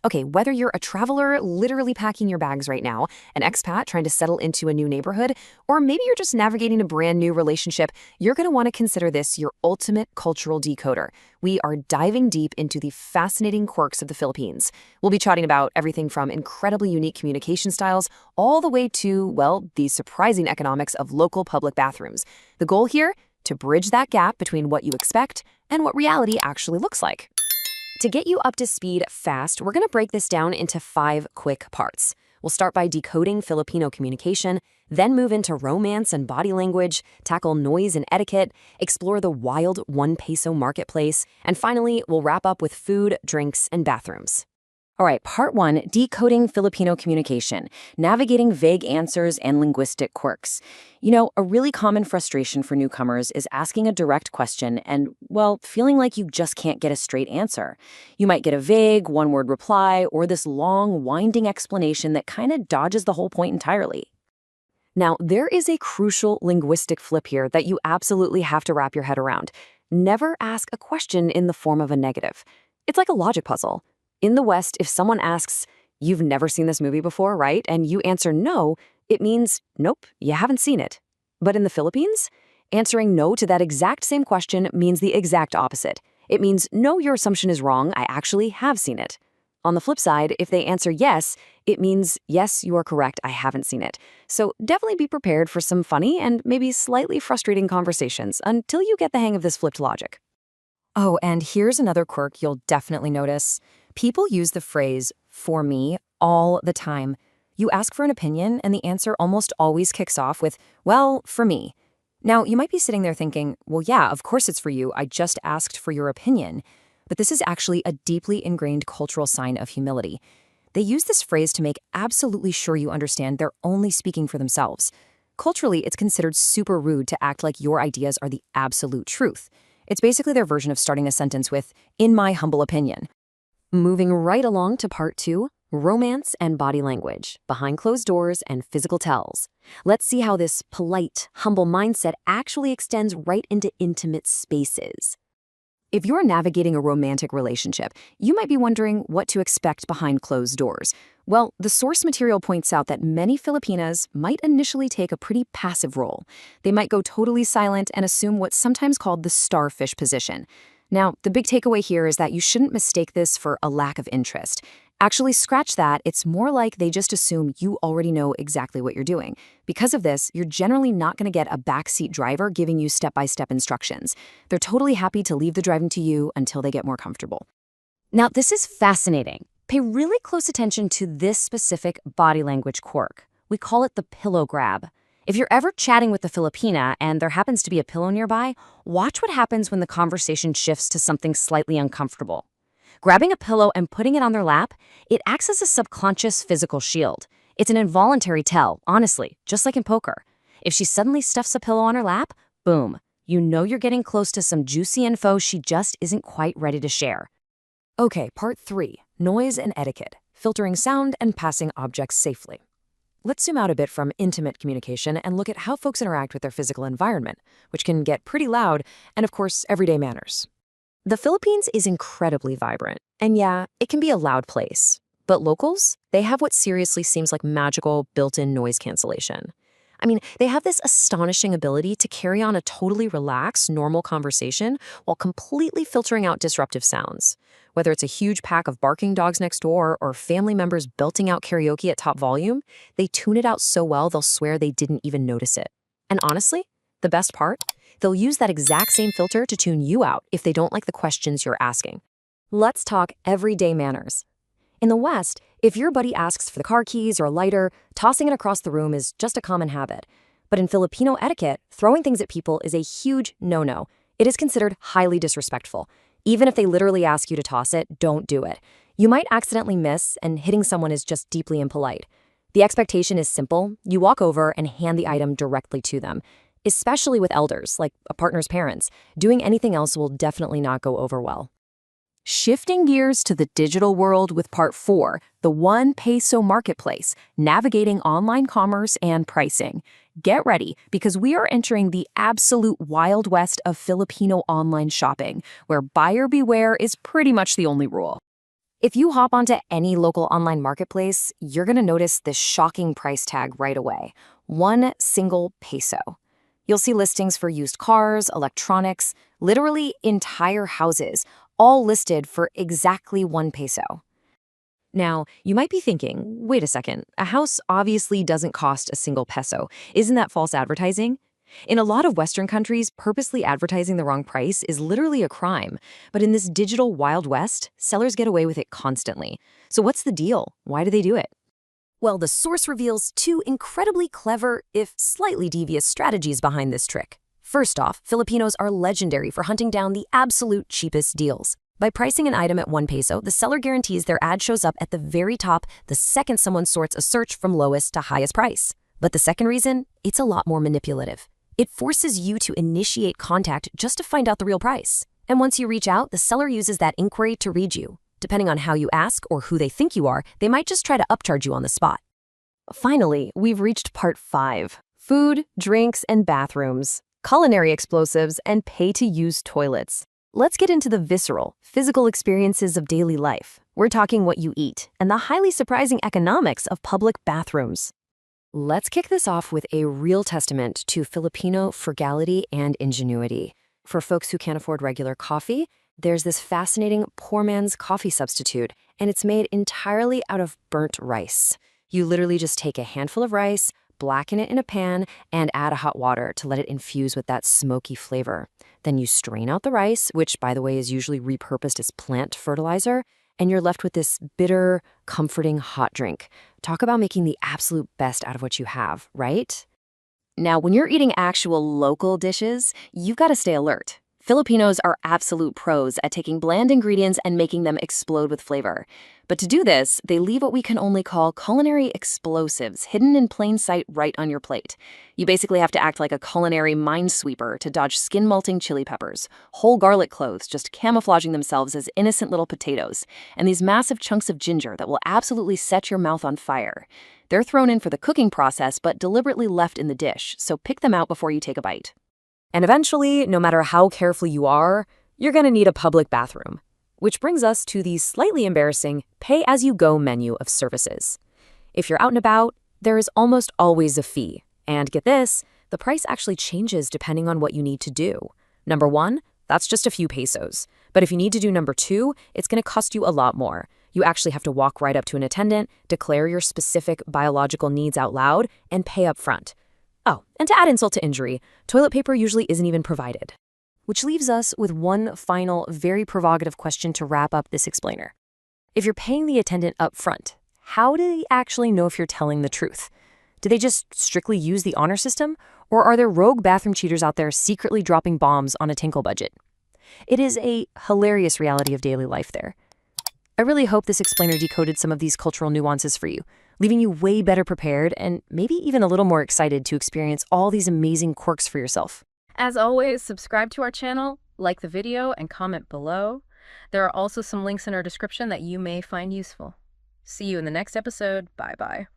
Okay, whether you're a traveler literally packing your bags right now, an expat trying to settle into a new neighborhood, or maybe you're just navigating a brand new relationship, you're going to want to consider this your ultimate cultural decoder. We are diving deep into the fascinating quirks of the Philippines. We'll be chatting about everything from incredibly unique communication styles all the way to, well, the surprising economics of local public bathrooms. The goal here? To bridge that gap between what you expect and what reality actually looks like. To get you up to speed fast, we're going to break this down into 5 quick parts. We'll start by decoding Filipino communication, then move into romance and body language, tackle noise and etiquette, explore the wild one-peso marketplace, and finally, we'll wrap up with food, drinks, and bathrooms. All right, part 1, decoding Filipino communication, navigating vague answers and linguistic quirks. You know, a really common frustration for newcomers is asking a direct question and, well, feeling like you just can't get a straight answer. You might get a vague, one-word reply or this long, winding explanation that kind of dodges the whole point entirely. Now, there is a crucial linguistic flip here that you absolutely have to wrap your head around. Never ask a question in the form of a negative. It's like a logic puzzle. In the West, if someone asks, "You've never seen this movie before, right?" and you answer no, it means, nope, you haven't seen it. But in the Philippines, answering no to that exact same question means the exact opposite. It means, no, your assumption is wrong, I actually have seen it. On the flip side, if they answer yes, it means, yes, you are correct, I haven't seen it. So definitely be prepared for some funny and maybe slightly frustrating conversations until you get the hang of this flipped logic. Oh, and here's another quirk you'll definitely notice. People use the phrase, "for me," all the time. You ask for an opinion, and the answer almost always kicks off with, "well, for me." Now, you might be sitting there thinking, well, yeah, of course it's for you, I just asked for your opinion. But this is actually a deeply ingrained cultural sign of humility. They use this phrase to make absolutely sure you understand they're only speaking for themselves. Culturally, it's considered super rude to act like your ideas are the absolute truth. It's basically their version of starting a sentence with, "in my humble opinion." Moving right along to part 2, romance and body language, behind closed doors and physical tells. Let's see how this polite, humble mindset actually extends right into intimate spaces. If you're navigating a romantic relationship, you might be wondering what to expect behind closed doors. Well, the source material points out that many Filipinas might initially take a pretty passive role. They might go totally silent and assume what's sometimes called the starfish position. Now, the big takeaway here is that you shouldn't mistake this for a lack of interest. Actually, scratch that, it's more like they just assume you already know exactly what you're doing. Because of this, you're generally not going to get a backseat driver giving you step-by-step instructions. They're totally happy to leave the driving to you until they get more comfortable. Now, this is fascinating. Pay really close attention to this specific body language quirk. We call it the pillow grab. If you're ever chatting with a Filipina and there happens to be a pillow nearby, watch what happens when the conversation shifts to something slightly uncomfortable. Grabbing a pillow and putting it on their lap, it acts as a subconscious physical shield. It's an involuntary tell, honestly, just like in poker. If she suddenly stuffs a pillow on her lap, boom, you know you're getting close to some juicy info she just isn't quite ready to share. Okay, part 3, noise and etiquette, filtering sound and passing objects safely. Let's zoom out a bit from intimate communication and look at how folks interact with their physical environment, which can get pretty loud, and of course, everyday manners. The Philippines is incredibly vibrant, and yeah, it can be a loud place. But locals, they have what seriously seems like magical built-in noise cancellation. I mean, they have this astonishing ability to carry on a totally relaxed, normal conversation while completely filtering out disruptive sounds. Whether it's a huge pack of barking dogs next door or family members belting out karaoke at top volume, they tune it out so well they'll swear they didn't even notice it. And honestly, the best part? They'll use that exact same filter to tune you out if they don't like the questions you're asking. Let's talk everyday manners. In the West, if your buddy asks for the car keys or a lighter, tossing it across the room is just a common habit. But in Filipino etiquette, throwing things at people is a huge no-no. It is considered highly disrespectful. Even if they literally ask you to toss it, don't do it. You might accidentally miss, and hitting someone is just deeply impolite. The expectation is simple. You walk over and hand the item directly to them. Especially with elders, like a partner's parents. Doing anything else will definitely not go over well. Shifting gears to the digital world with part 4, the one-peso marketplace, navigating online commerce and pricing. Get ready, because we are entering the absolute Wild West of Filipino online shopping, where buyer beware is pretty much the only rule. If you hop onto any local online marketplace, you're going to notice this shocking price tag right away: 1 single peso. You'll see listings for used cars, electronics, literally entire houses, all listed for exactly 1 peso. Now, you might be thinking, wait a second, a house obviously doesn't cost a single peso. Isn't that false advertising? In a lot of Western countries, purposely advertising the wrong price is literally a crime. But in this digital Wild West, sellers get away with it constantly. So what's the deal? Why do they do it? Well, the source reveals two incredibly clever, if slightly devious, strategies behind this trick. First off, Filipinos are legendary for hunting down the absolute cheapest deals. By pricing an item at 1 peso, the seller guarantees their ad shows up at the very top the second someone sorts a search from lowest to highest price. But the second reason, it's a lot more manipulative. It forces you to initiate contact just to find out the real price. And once you reach out, the seller uses that inquiry to read you. Depending on how you ask or who they think you are, they might just try to upcharge you on the spot. Finally, we've reached part 5. Food, drinks, and bathrooms, culinary explosives, and pay-to-use toilets. Let's get into the visceral, physical experiences of daily life. We're talking what you eat and the highly surprising economics of public bathrooms. Let's kick this off with a real testament to Filipino frugality and ingenuity. For folks who can't afford regular coffee, there's this fascinating poor man's coffee substitute, and it's made entirely out of burnt rice. You literally just take a handful of rice, blacken it in a pan, and add hot water to let it infuse with that smoky flavor. Then you strain out the rice, which, by the way, is usually repurposed as plant fertilizer, and you're left with this bitter, comforting hot drink. Talk about making the absolute best out of what you have, right? Now, when you're eating actual local dishes, you've got to stay alert. Filipinos are absolute pros at taking bland ingredients and making them explode with flavor. But to do this, they leave what we can only call culinary explosives hidden in plain sight right on your plate. You basically have to act like a culinary minesweeper to dodge skin-melting chili peppers, whole garlic cloves just camouflaging themselves as innocent little potatoes, and these massive chunks of ginger that will absolutely set your mouth on fire. They're thrown in for the cooking process but deliberately left in the dish, so pick them out before you take a bite. And eventually, no matter how careful you are, you're going to need a public bathroom. Which brings us to the slightly embarrassing pay-as-you-go menu of services. If you're out and about, there is almost always a fee. And get this, the price actually changes depending on what you need to do. Number 1, that's just a few pesos. But if you need to do number 2, it's going to cost you a lot more. You actually have to walk right up to an attendant, declare your specific biological needs out loud, and pay up front. Oh, and to add insult to injury, toilet paper usually isn't even provided. Which leaves us with one final, very provocative question to wrap up this explainer. If you're paying the attendant up front, how do they actually know if you're telling the truth? Do they just strictly use the honor system? Or are there rogue bathroom cheaters out there secretly dropping bombs on a tinkle budget? It is a hilarious reality of daily life there. I really hope this explainer decoded some of these cultural nuances for you, leaving you way better prepared and maybe even a little more excited to experience all these amazing quirks for yourself. As always, subscribe to our channel, like the video, and comment below. There are also some links in our description that you may find useful. See you in the next episode. Bye-bye.